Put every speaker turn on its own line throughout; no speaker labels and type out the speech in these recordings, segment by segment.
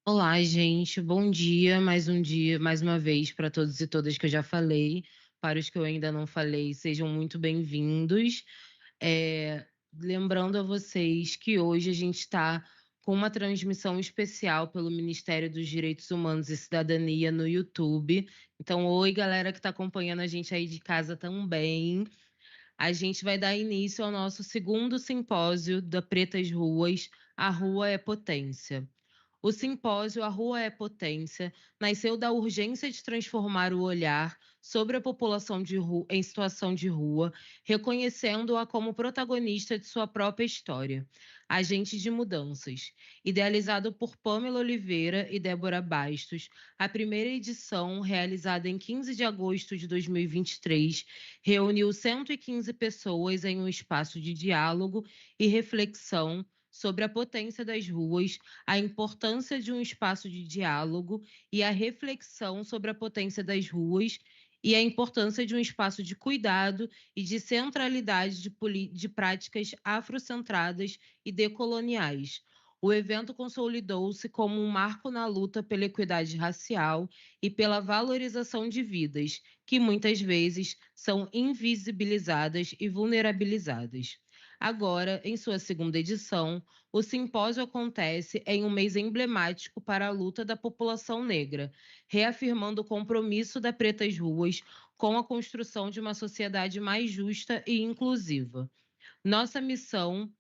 Olá, gente. Bom dia. Mais um dia, mais uma vez, para todos e todas que eu já falei. Para os que eu ainda não falei, sejam muito bem-vindos. Lembrando a vocês que hoje a gente está com uma transmissão especial pelo Ministério dos Direitos Humanos e Cidadania no YouTube. Então, oi, galera que está acompanhando a gente aí de casa também. A gente vai dar início ao nosso segundo simpósio da Pretas Ruas, A Rua é Potência. O simpósio A Rua é Potência nasceu da urgência de transformar o olhar sobre a população em situação de rua, reconhecendo-a como protagonista de sua própria história, agente de mudanças. Idealizado por Pamela Oliveira e Débora Bastos, a primeira edição, realizada em 15 de agosto de 2023, reuniu 115 pessoas em um espaço de diálogo e reflexão sobre a potência das ruas, a importância de um espaço de diálogo e a reflexão sobre a potência das ruas e a importância de um espaço de cuidado e de centralidade de práticas afrocentradas e decoloniais. O evento consolidou-se como um marco na luta pela equidade racial e pela valorização de vidas, que muitas vezes são invisibilizadas e vulnerabilizadas. Agora, em sua segunda edição, o simpósio acontece em um mês emblemático para a luta da população negra, reafirmando o compromisso da Pretas Ruas com a construção de uma sociedade mais justa e inclusiva. Nossa missão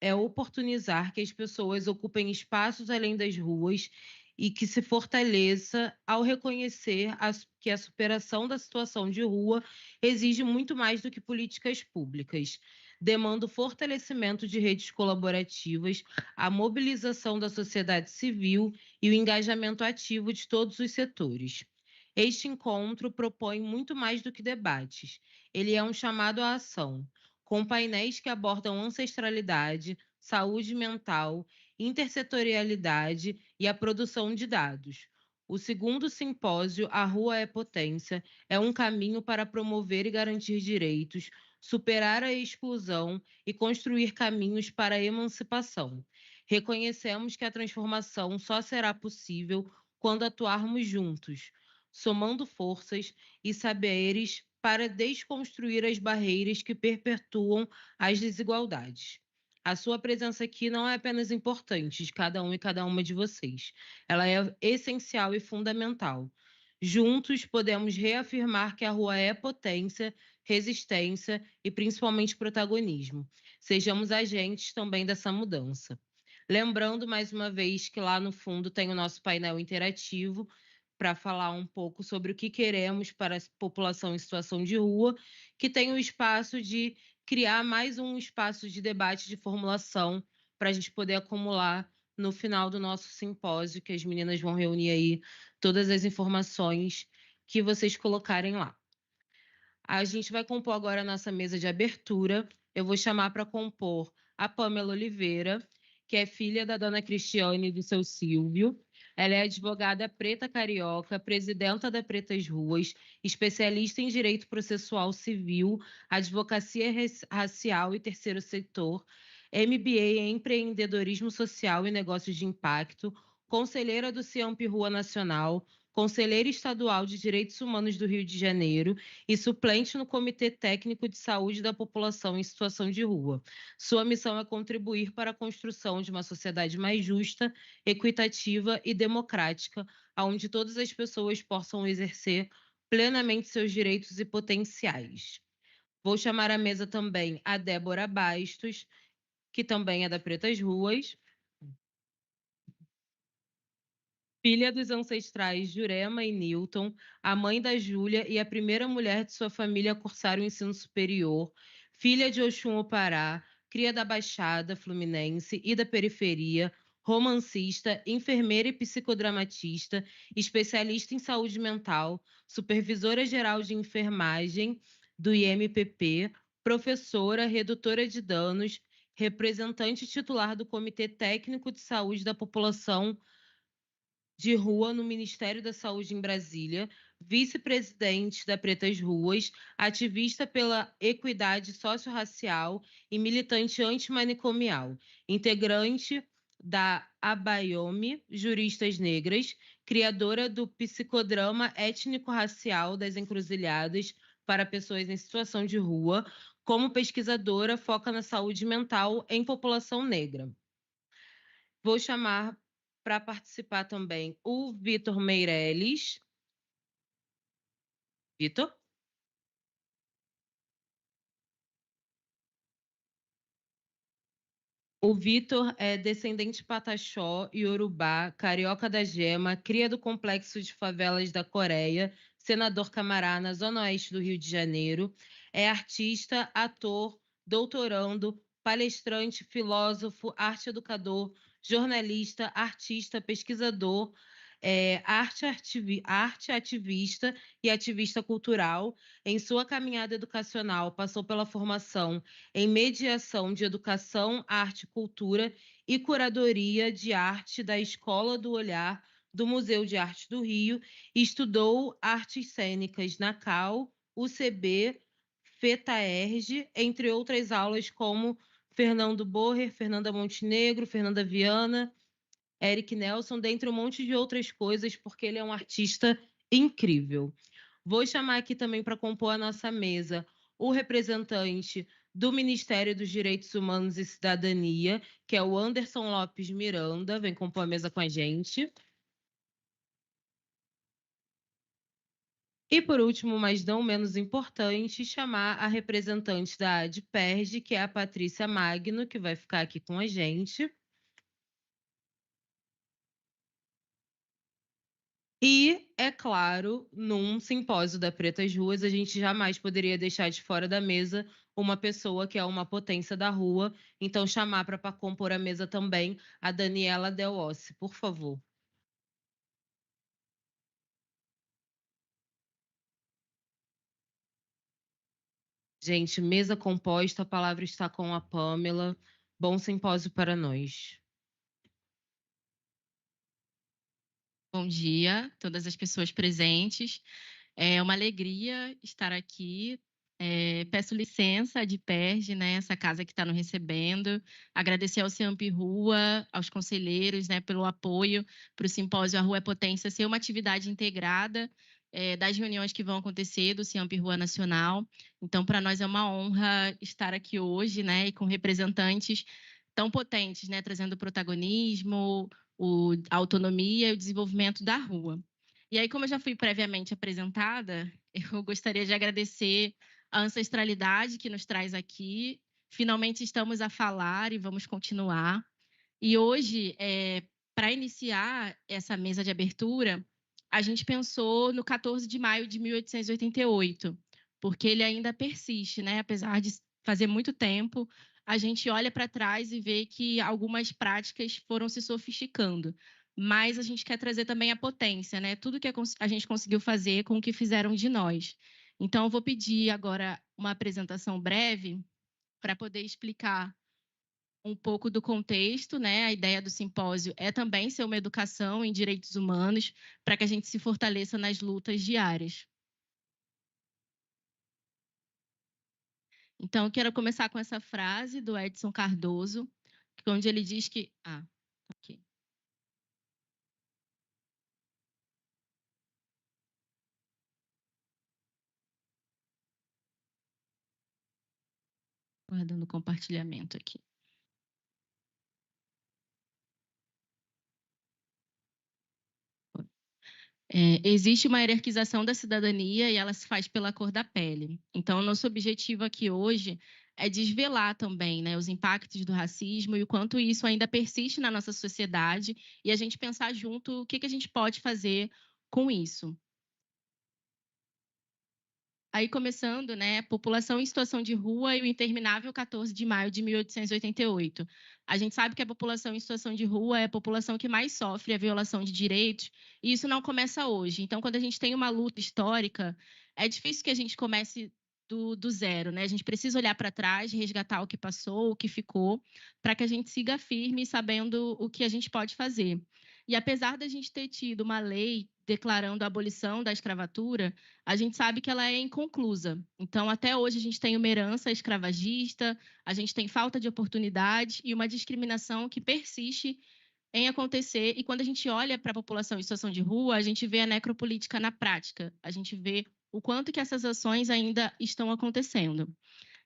é oportunizar que as pessoas ocupem espaços além das ruas e que se fortaleça ao reconhecer que a superação da situação de rua exige muito mais do que políticas públicas. Demanda o fortalecimento de redes colaborativas, a mobilização da sociedade civil e o engajamento ativo de todos os setores. Este encontro propõe muito mais do que debates. Ele é um chamado à ação, com painéis que abordam ancestralidade, saúde mental, intersetorialidade e a produção de dados. O segundo simpósio, A Rua é Potência, é um caminho para promover e garantir direitos, superar a exclusão e construir caminhos para a emancipação. Reconhecemos que a transformação só será possível quando atuarmos juntos, somando forças e saberes para desconstruir as barreiras que perpetuam as desigualdades. A sua presença aqui não é apenas importante de cada um e cada uma de vocês. Ela é essencial e fundamental. Juntos podemos reafirmar que a rua é potência, resistência e principalmente protagonismo. Sejamos agentes também dessa mudança. Lembrando mais uma vez que lá no fundo tem o nosso painel interativo para falar um pouco sobre o que queremos para a população em situação de rua, que tem o espaço de criar mais um espaço de debate, de formulação, para a gente poder acumular no final do nosso simpósio, que as meninas vão reunir aí todas as informações que vocês colocarem lá. A gente vai compor agora a nossa mesa de abertura. Eu vou chamar para compor a Pamela Oliveira, que é filha da dona Cristiane e do seu Silvio. Ela é advogada preta carioca, presidenta da Pretas Ruas, especialista em direito processual civil, advocacia racial e terceiro setor, MBA em empreendedorismo social e negócios de impacto, conselheira do CIAMP Rua Nacional, conselheira estadual de Direitos Humanos do Rio de Janeiro e suplente no Comitê Técnico de Saúde da População em Situação de Rua. Sua missão é contribuir para a construção de uma sociedade mais justa, equitativa e democrática, onde todas as pessoas possam exercer plenamente seus direitos e potenciais. Vou chamar à mesa também a Débora Bastos, que também é da Pretas Ruas. filha dos ancestrais Jurema e Newton, a mãe da Júlia e a primeira mulher de sua família a cursar o ensino superior, filha de Oxum Opará, cria da Baixada Fluminense e da periferia, romancista, enfermeira e psicodramatista, especialista em saúde mental, supervisora geral de enfermagem do IMPP, professora, redutora de danos, representante titular do Comitê Técnico de Saúde da População de Rua no Ministério da Saúde em Brasília, vice-presidente da Pretas Ruas, ativista pela equidade socio-racial e militante antimanicomial, integrante da Abaiomi Juristas Negras, criadora do psicodrama étnico-racial das encruzilhadas para pessoas em situação de rua, como pesquisadora, foca na saúde mental em população negra. Vou chamar para participar também o Vitor Meirelles. Vitor? O Vitor é descendente pataxó, iorubá, carioca da gema, cria do complexo de favelas da Coreia, senador Camará, na zona oeste do Rio de Janeiro. É artista, ator, doutorando, palestrante, filósofo, arte-educador, jornalista, artista, pesquisador, arte ativista e ativista cultural. Em sua caminhada educacional, passou pela formação em mediação de educação, arte, cultura e curadoria de arte da Escola do Olhar do Museu de Arte do Rio, e estudou artes cênicas na CAU, UCB, FETAERJ, entre outras aulas como Fernando Borrer, Fernanda Montenegro, Fernanda Viana, Eric Nelson, dentre um monte de outras coisas, porque ele é um artista incrível. Vou chamar aqui também para compor a nossa mesa o representante do Ministério dos Direitos Humanos e Cidadania, que é o Anderson Lopes Miranda. Vem compor a mesa com a gente. E, por último, mas não menos importante, chamar a representante da ADPERJ, que é a Patrícia Magno, que vai ficar aqui com a gente. E, é claro, num simpósio da Pretas Ruas, a gente jamais poderia deixar de fora da mesa uma pessoa que é uma potência da rua. Então, chamar para compor a mesa também a Daniela Del Ossi, por favor. Gente, mesa composta, a palavra está com a Pamela. Bom simpósio para nós.
Bom dia, todas as pessoas presentes. É uma alegria estar aqui. Peço licença de PERJ, né, essa casa que está nos recebendo. Agradecer ao CEAMP Rua, aos conselheiros, né, pelo apoio para o simpósio A Rua é Potência ser uma atividade integrada das reuniões que vão acontecer do CEAMP Rua Nacional. Então, para nós é uma honra estar aqui hoje, né, e com representantes tão potentes, né, trazendo protagonismo, a autonomia e o desenvolvimento da rua. E aí, como eu já fui previamente apresentada, eu gostaria de agradecer a ancestralidade que nos traz aqui. Finalmente estamos a falar e vamos continuar. E hoje, para iniciar essa mesa de abertura, a gente pensou no 14 de maio de 1888, porque ele ainda persiste, né? Apesar de fazer muito tempo, a gente olha para trás e vê que algumas práticas foram se sofisticando. Mas a gente quer trazer também a potência, né? Tudo que a gente conseguiu fazer com o que fizeram de nós. Então, eu vou pedir agora uma apresentação breve para poder explicar um pouco do contexto, né? A ideia do simpósio é também ser uma educação em direitos humanos para que a gente se fortaleça nas lutas diárias. Então, eu quero começar com essa frase do Edson Cardoso, onde ele diz que... aqui. Guardando o compartilhamento aqui. Existe uma hierarquização da cidadania e ela se faz pela cor da pele. Então, o nosso objetivo aqui hoje é desvelar também, né, os impactos do racismo e o quanto isso ainda persiste na nossa sociedade e a gente pensar junto o que que a gente pode fazer com isso. Aí começando, né, população em situação de rua e o interminável 14 de maio de 1888. A gente sabe que a população em situação de rua é a população que mais sofre a violação de direitos, e isso não começa hoje. Então, quando a gente tem uma luta histórica, é difícil que a gente comece do zero, né? A gente precisa olhar para trás, resgatar o que passou, o que ficou, para que a gente siga firme, sabendo o que a gente pode fazer. E apesar da gente ter tido uma lei declarando a abolição da escravatura, a gente sabe que ela é inconclusa. Então, até hoje, a gente tem uma herança escravagista, a gente tem falta de oportunidade e uma discriminação que persiste em acontecer. E quando a gente olha para a população em situação de rua, a gente vê a necropolítica na prática, a gente vê o quanto que essas ações ainda estão acontecendo.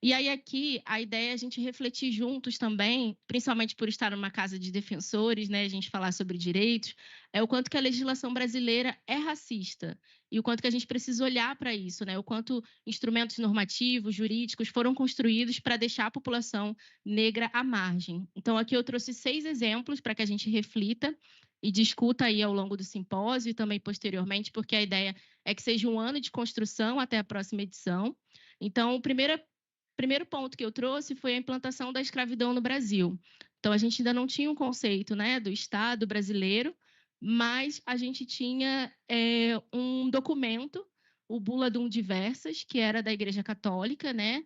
E aí aqui a ideia é a gente refletir juntos também, principalmente por estar numa casa de defensores, né, a gente falar sobre direitos, é o quanto que a legislação brasileira é racista e o quanto que a gente precisa olhar para isso, né, o quanto instrumentos normativos, jurídicos foram construídos para deixar a população negra à margem. Então aqui eu trouxe 6 exemplos para que a gente reflita e discuta aí ao longo do simpósio e também posteriormente, porque a ideia é que seja um ano de construção até a próxima edição. Então, o primeiro ponto que eu trouxe foi a implantação da escravidão no Brasil. Então, a gente ainda não tinha um conceito, né, do Estado brasileiro, mas a gente tinha um documento, o Buladum Diversas, que era da Igreja Católica, né,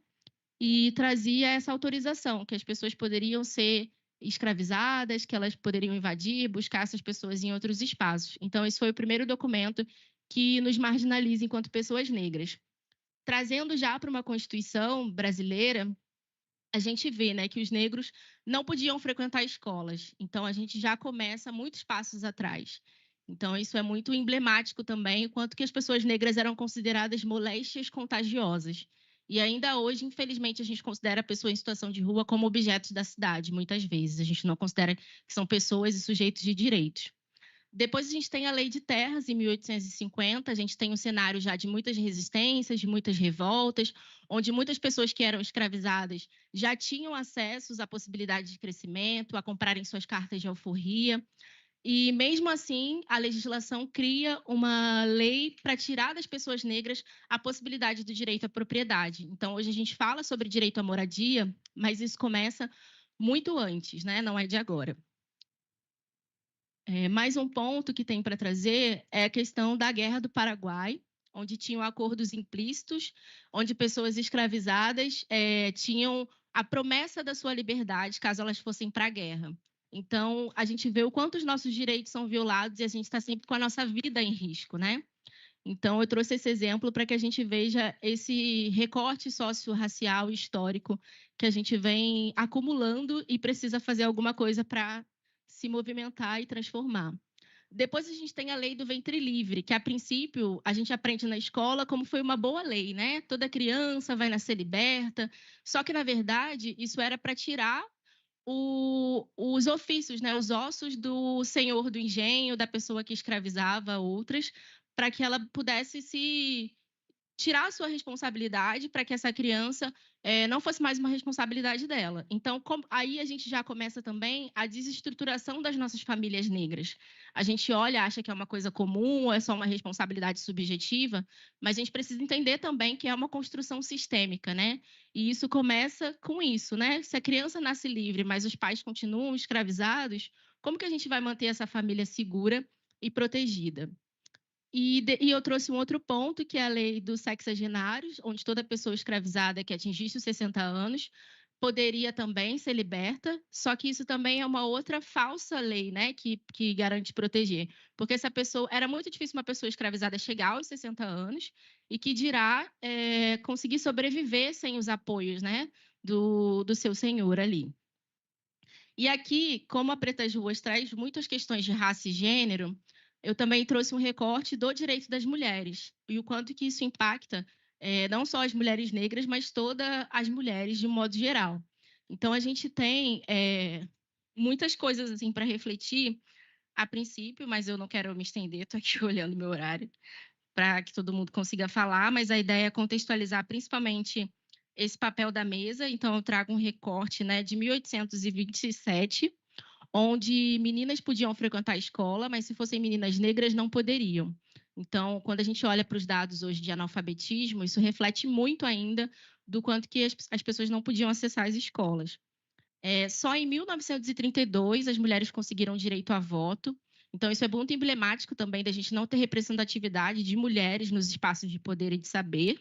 e trazia essa autorização, que as pessoas poderiam ser escravizadas, que elas poderiam invadir, buscar essas pessoas em outros espaços. Então, esse foi o primeiro documento que nos marginaliza enquanto pessoas negras. Trazendo já para uma Constituição brasileira, a gente vê, né, que os negros não podiam frequentar escolas. Então, a gente já começa muitos passos atrás. Então, isso é muito emblemático também, o quanto que as pessoas negras eram consideradas moléstias contagiosas. E ainda hoje, infelizmente, a gente considera a pessoa em situação de rua como objetos da cidade, muitas vezes. A gente não considera que são pessoas e sujeitos de direitos. Depois a gente tem a Lei de Terras, em 1850, a gente tem um cenário já de muitas resistências, de muitas revoltas, onde muitas pessoas que eram escravizadas já tinham acesso à possibilidade de crescimento, a comprarem suas cartas de alforria. E, mesmo assim, a legislação cria uma lei para tirar das pessoas negras a possibilidade do direito à propriedade. Então, hoje a gente fala sobre direito à moradia, mas isso começa muito antes, né? Não é de agora. Mais um ponto que tem para trazer é a questão da Guerra do Paraguai, onde tinham acordos implícitos, onde pessoas escravizadas tinham a promessa da sua liberdade caso elas fossem para a guerra. Então, a gente vê o quanto os nossos direitos são violados e a gente está sempre com a nossa vida em risco, né? Então, eu trouxe esse exemplo para que a gente veja esse recorte socio-racial histórico que a gente vem acumulando e precisa fazer alguma coisa para se movimentar e transformar. Depois a gente tem a lei do ventre livre, que a princípio a gente aprende na escola como foi uma boa lei, né? Toda criança vai nascer liberta. Só que, na verdade, isso era para tirar os ofícios, né? Os ossos do senhor do engenho, da pessoa que escravizava outras, para que ela pudesse se tirar a sua responsabilidade para que essa criança não fosse mais uma responsabilidade dela. Então, aí a gente já começa também a desestruturação das nossas famílias negras. A gente olha, acha que é uma coisa comum, ou é só uma responsabilidade subjetiva, mas a gente precisa entender também que é uma construção sistêmica, né? E isso começa com isso, né? Se a criança nasce livre, mas os pais continuam escravizados, como que a gente vai manter essa família segura e protegida? E eu trouxe um outro ponto, que é a lei dos sexagenários, onde toda pessoa escravizada que atingisse os 60 anos poderia também ser liberta, só que isso também é uma outra falsa lei, né, que garante proteger. Porque essa pessoa, era muito difícil uma pessoa escravizada chegar aos 60 anos e que dirá conseguir sobreviver sem os apoios, né, do seu senhor ali. E aqui, como a Pretas Ruas traz muitas questões de raça e gênero, eu também trouxe um recorte do direito das mulheres e o quanto que isso impacta não só as mulheres negras, mas todas as mulheres de um modo geral. Então, a gente tem muitas coisas assim para refletir a princípio, mas eu não quero me estender, estou aqui olhando meu horário para que todo mundo consiga falar, mas a ideia é contextualizar principalmente esse papel da mesa, então eu trago um recorte, né, de 1827, onde meninas podiam frequentar a escola, mas se fossem meninas negras não poderiam. Então, quando a gente olha para os dados hoje de analfabetismo, isso reflete muito ainda do quanto que as pessoas não podiam acessar as escolas. Só em 1932 as mulheres conseguiram direito a voto. Então, isso é muito emblemático também da gente não ter representatividade de mulheres nos espaços de poder e de saber.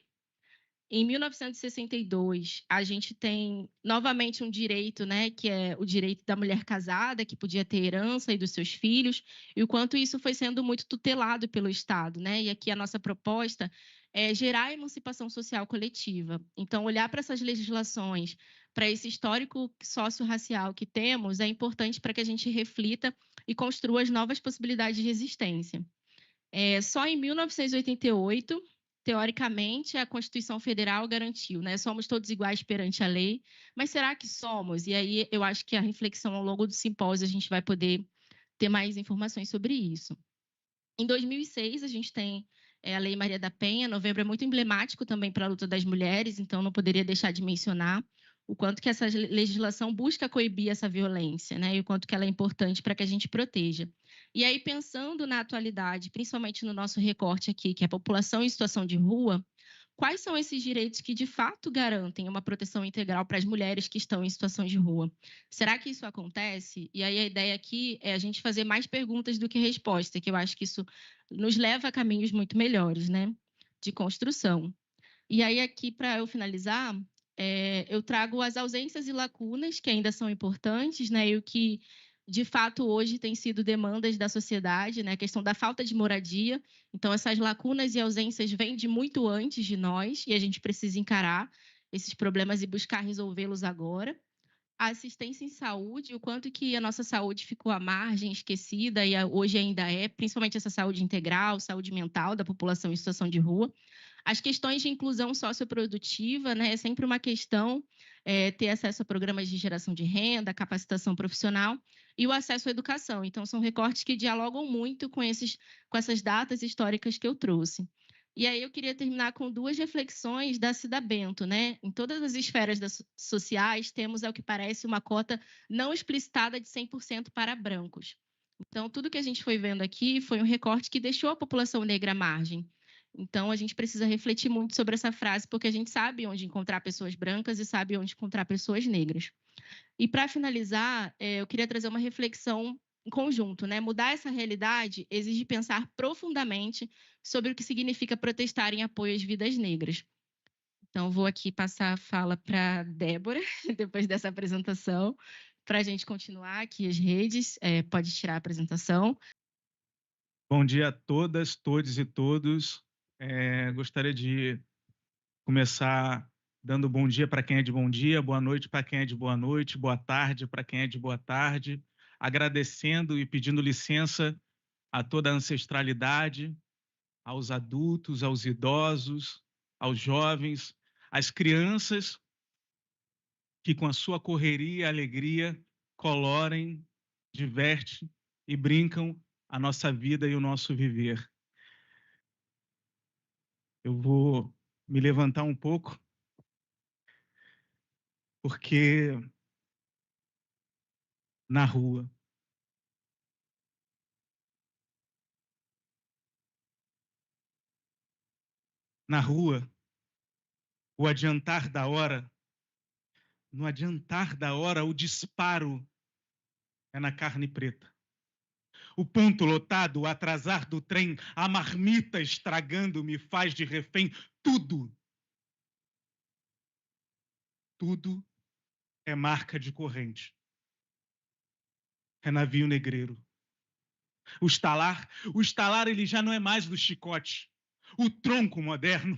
Em 1962, a gente tem novamente um direito, né, que é o direito da mulher casada, que podia ter herança e dos seus filhos, e o quanto isso foi sendo muito tutelado pelo Estado, né? E aqui a nossa proposta é gerar a emancipação social coletiva. Então, olhar para essas legislações, para esse histórico socio-racial que temos, é importante para que a gente reflita e construa as novas possibilidades de existência. Só em 1988, teoricamente, a Constituição Federal garantiu, né? Somos todos iguais perante a lei, mas será que somos? E aí eu acho que a reflexão ao longo do simpósio a gente vai poder ter mais informações sobre isso. Em 2006, a gente tem a Lei Maria da Penha. Novembro é muito emblemático também para a luta das mulheres, então não poderia deixar de mencionar o quanto que essa legislação busca coibir essa violência, né? E o quanto que ela é importante para que a gente proteja. E aí, pensando na atualidade, principalmente no nosso recorte aqui, que é a população em situação de rua, quais são esses direitos que de fato garantem uma proteção integral para as mulheres que estão em situação de rua? Será que isso acontece? E aí a ideia aqui é a gente fazer mais perguntas do que resposta, que eu acho que isso nos leva a caminhos muito melhores, né? De construção. E aí aqui, para eu finalizar, eu trago as ausências e lacunas que ainda são importantes, né? E o que de fato hoje tem sido demandas da sociedade, né? A questão da falta de moradia. Então, essas lacunas e ausências vêm de muito antes de nós, e a gente precisa encarar esses problemas e buscar resolvê-los agora. A assistência em saúde, o quanto que a nossa saúde ficou à margem, esquecida, e hoje ainda é, principalmente essa saúde integral, saúde mental da população em situação de rua. As questões de inclusão socioprodutiva, né, é sempre uma questão ter acesso a programas de geração de renda, capacitação profissional e o acesso à educação. Então, são recortes que dialogam muito com essas datas históricas que eu trouxe. E aí eu queria terminar com duas reflexões da Cida Bento, né? Em todas as esferas sociais, temos, ao que parece, uma cota não explicitada de 100% para brancos. Então, tudo que a gente foi vendo aqui foi um recorte que deixou a população negra à margem. Então, a gente precisa refletir muito sobre essa frase, porque a gente sabe onde encontrar pessoas brancas e sabe onde encontrar pessoas negras. E, para finalizar, eu queria trazer uma reflexão em conjunto, né? Mudar essa realidade exige pensar profundamente sobre o que significa protestar em apoio às vidas negras. Então, vou aqui passar a fala para Débora, depois dessa apresentação, para a gente continuar aqui as redes. Pode tirar a apresentação.
Bom dia a todas, todos e todos. Gostaria de começar dando bom dia para quem é de bom dia, boa noite para quem é de boa noite, boa tarde para quem é de boa tarde, agradecendo e pedindo licença a toda a ancestralidade, aos adultos, aos idosos, aos jovens, às crianças que com a sua correria e alegria colorem, divertem e brincam a nossa vida e o nosso viver. Eu vou me levantar um pouco, porque na rua, o adiantar da hora, no adiantar da hora, o disparo é na carne preta. O ponto lotado, o atrasar do trem, a marmita estragando me faz de refém. Tudo é marca de corrente. É navio negreiro. O estalar ele já não é mais do chicote. O tronco moderno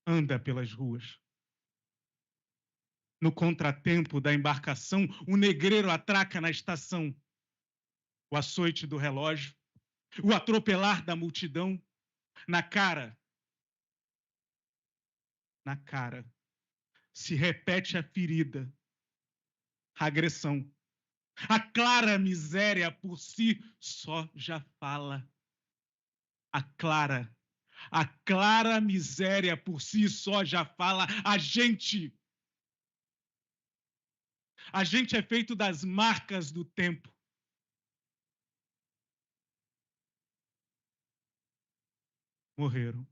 anda pelas ruas. No contratempo da embarcação, o negreiro atraca na estação. O açoite do relógio, o atropelar da multidão, na cara, se repete a ferida, a agressão. A clara miséria por si só já fala. A clara A clara miséria por si só já fala a gente. A gente é feito das marcas do tempo. Morreram.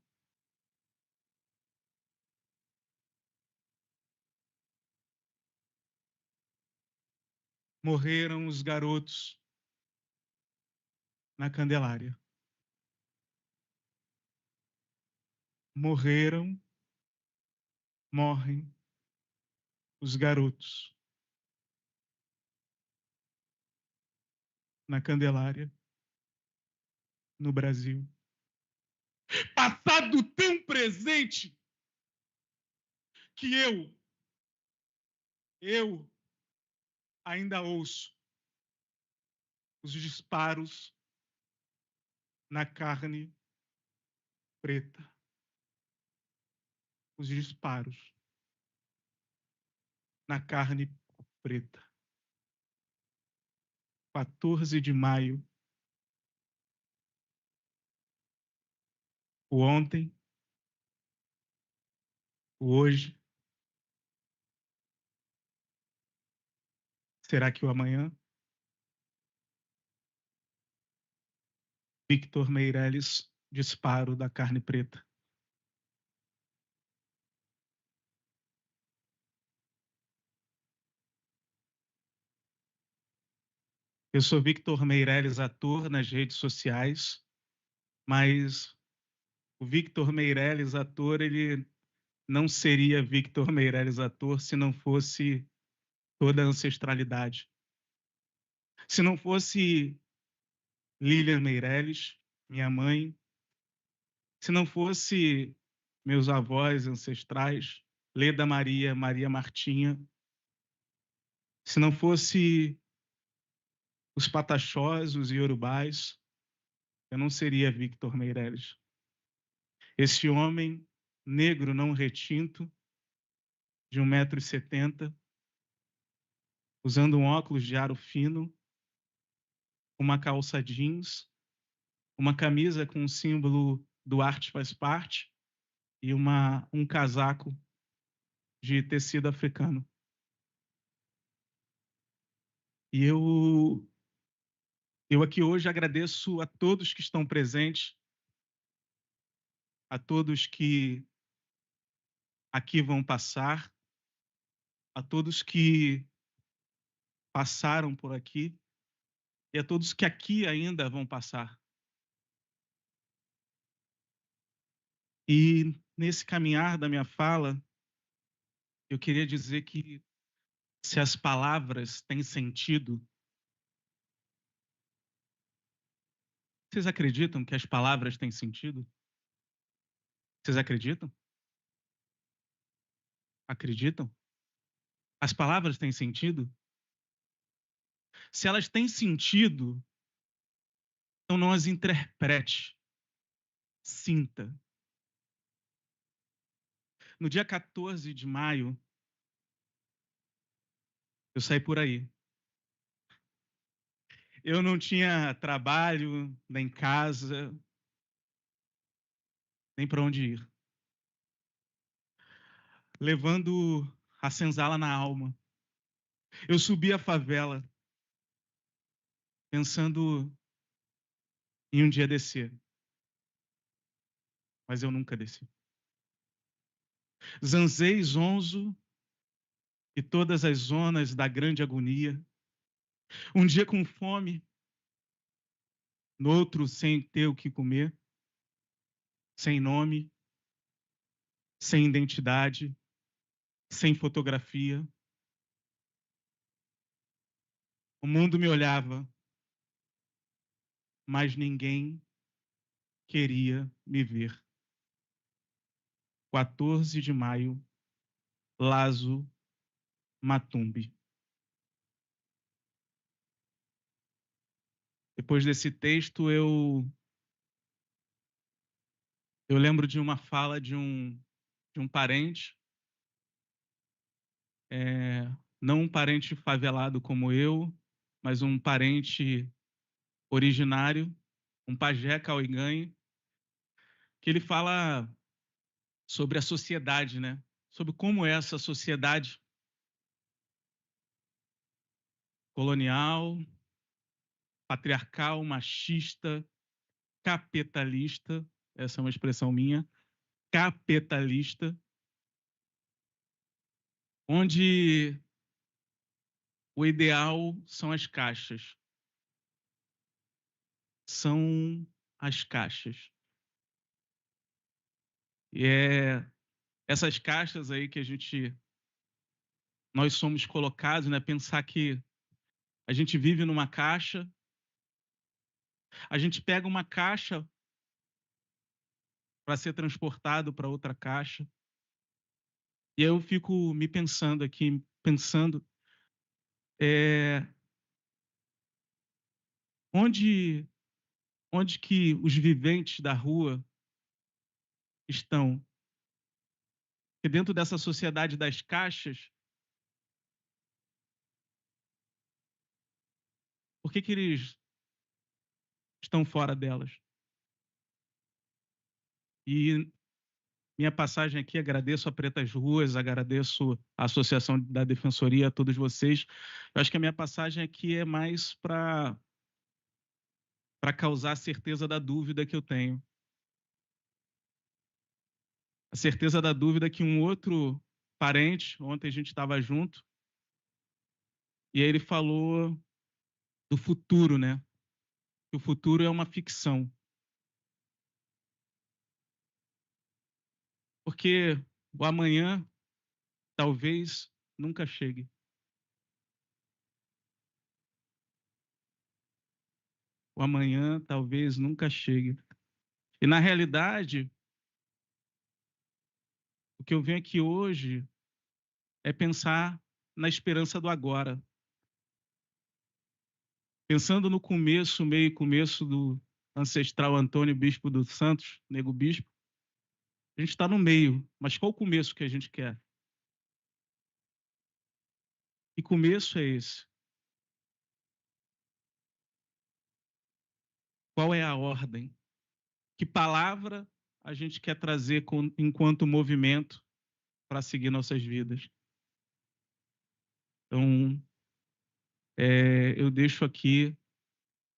Morreram os garotos na Candelária. Morrem os garotos na Candelária, no Brasil. Passado tão presente que eu ainda ouço os disparos na carne preta. Os disparos na carne preta. 14 de maio. O ontem, o hoje. Será que o amanhã? Victor Meirelles, disparo da carne preta. Eu sou Victor Meirelles, ator nas redes sociais, mas o Victor Meirelles, ator, ele não seria Victor Meirelles, ator, se não fosse toda a ancestralidade. Se não fosse Lilian Meirelles, minha mãe, se não fosse meus avós ancestrais, Leda Maria, Maria Martinha, se não fosse os pataxós, os iorubás, eu não seria Victor Meirelles. Esse homem negro não retinto, de 1,70 m, usando um óculos de aro fino, uma calça jeans, uma camisa com o símbolo do Arte Faz Parte e um casaco de tecido africano. E eu aqui hoje agradeço a todos que estão presentes, a todos que aqui vão passar, a todos que passaram por aqui e a todos que aqui ainda vão passar. E nesse caminhar da minha fala, eu queria dizer que se as palavras têm sentido, vocês acreditam que as palavras têm sentido? Vocês acreditam? Acreditam? As palavras têm sentido? Se elas têm sentido, então não as interprete. Sinta. No dia 14 de maio, eu saí por aí. Eu não tinha trabalho, nem casa, nem para onde ir. Levando a senzala na alma. Eu subi a favela, pensando em um dia descer. Mas eu nunca desci. Zanzei, Zonzo e todas as zonas da grande agonia. Um dia com fome, no outro sem ter o que comer, sem nome, sem identidade, sem fotografia. O mundo me olhava, mas ninguém queria me ver. 14 de maio, Lazo Matumbi. Depois desse texto, eu lembro de uma fala de um parente, não um parente favelado como eu, mas um parente originário, um pajé cauiganho, que ele fala sobre a sociedade, né? Sobre como é essa sociedade colonial, patriarcal, machista, capitalista, essa é uma expressão minha, capitalista, onde o ideal são as caixas. São as caixas. E essas caixas aí que nós somos colocados, né? Pensar que a gente vive numa caixa, a gente pega uma caixa para ser transportado para outra caixa. E eu fico me pensando aqui, onde que os viventes da rua estão? Porque dentro dessa sociedade das caixas, por que eles estão fora delas? E minha passagem aqui, agradeço a Pretas Ruas, agradeço a Associação da Defensoria, a todos vocês. Eu acho que a minha passagem aqui é mais para causar a certeza da dúvida que eu tenho. A certeza da dúvida que um outro parente, ontem a gente estava junto, e aí ele falou do futuro, né? Que o futuro é uma ficção. Porque o amanhã talvez nunca chegue. O amanhã talvez nunca chegue. E na realidade, o que eu venho aqui hoje é pensar na esperança do agora. Pensando no começo, meio e começo do ancestral Antônio Bispo dos Santos, Nego Bispo, a gente está no meio, mas qual o começo que a gente quer? Que começo é esse? Qual é a ordem? Que palavra a gente quer trazer enquanto movimento para seguir nossas vidas? Então, eu deixo aqui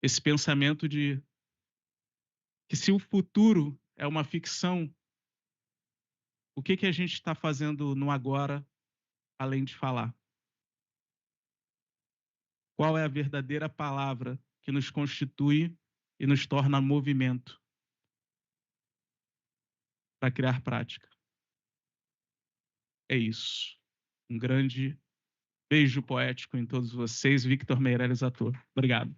esse pensamento de que se o futuro é uma ficção, o que a gente está fazendo no agora, além de falar? Qual é a verdadeira palavra que nos constitui e nos torna movimento para criar prática? É isso. Um grande beijo poético em todos vocês. Victor Meirelles, ator. Obrigado.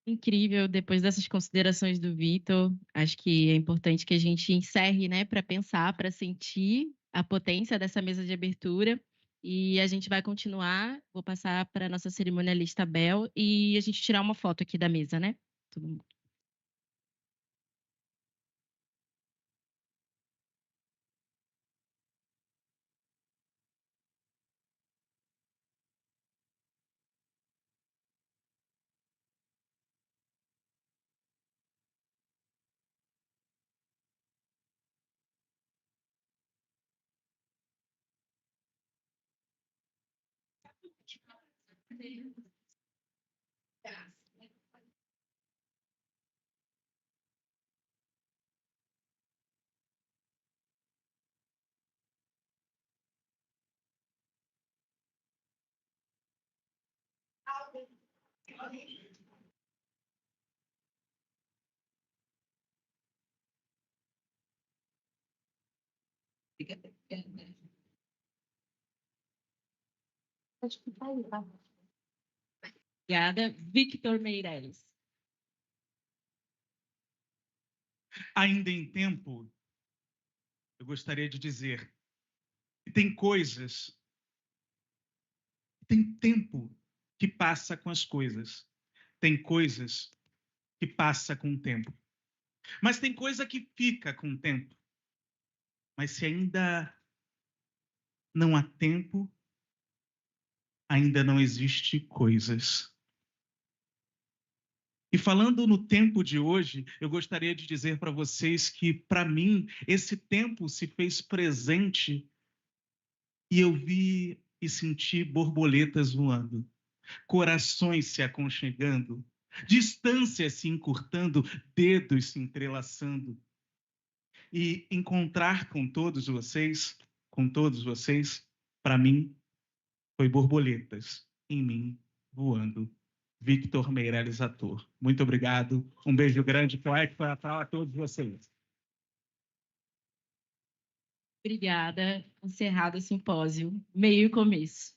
Incrível, depois dessas considerações do Vitor, acho que é importante que a gente encerre, né, para pensar, para sentir a potência dessa mesa de abertura. E a gente vai continuar, vou passar para a nossa cerimonialista Bel e a gente tirar uma foto aqui da mesa, né? Todo mundo. Obrigada. Victor Meirelles.
Ainda em tempo, eu gostaria de dizer que tem coisas, tem tempo que passa com as coisas. Tem coisas que passa com o tempo. Mas tem coisa que fica com o tempo. Mas se ainda não há tempo, ainda não existe coisas. E falando no tempo de hoje, eu gostaria de dizer para vocês que, para mim, esse tempo se fez presente e eu vi e senti borboletas voando, corações se aconchegando, distâncias se encurtando, dedos se entrelaçando. E encontrar com todos vocês, para mim, foi borboletas em mim voando. Victor Meirelles, ator. Muito obrigado. Um beijo grande para todos vocês.
Obrigada. Encerrado o simpósio. Meio e começo.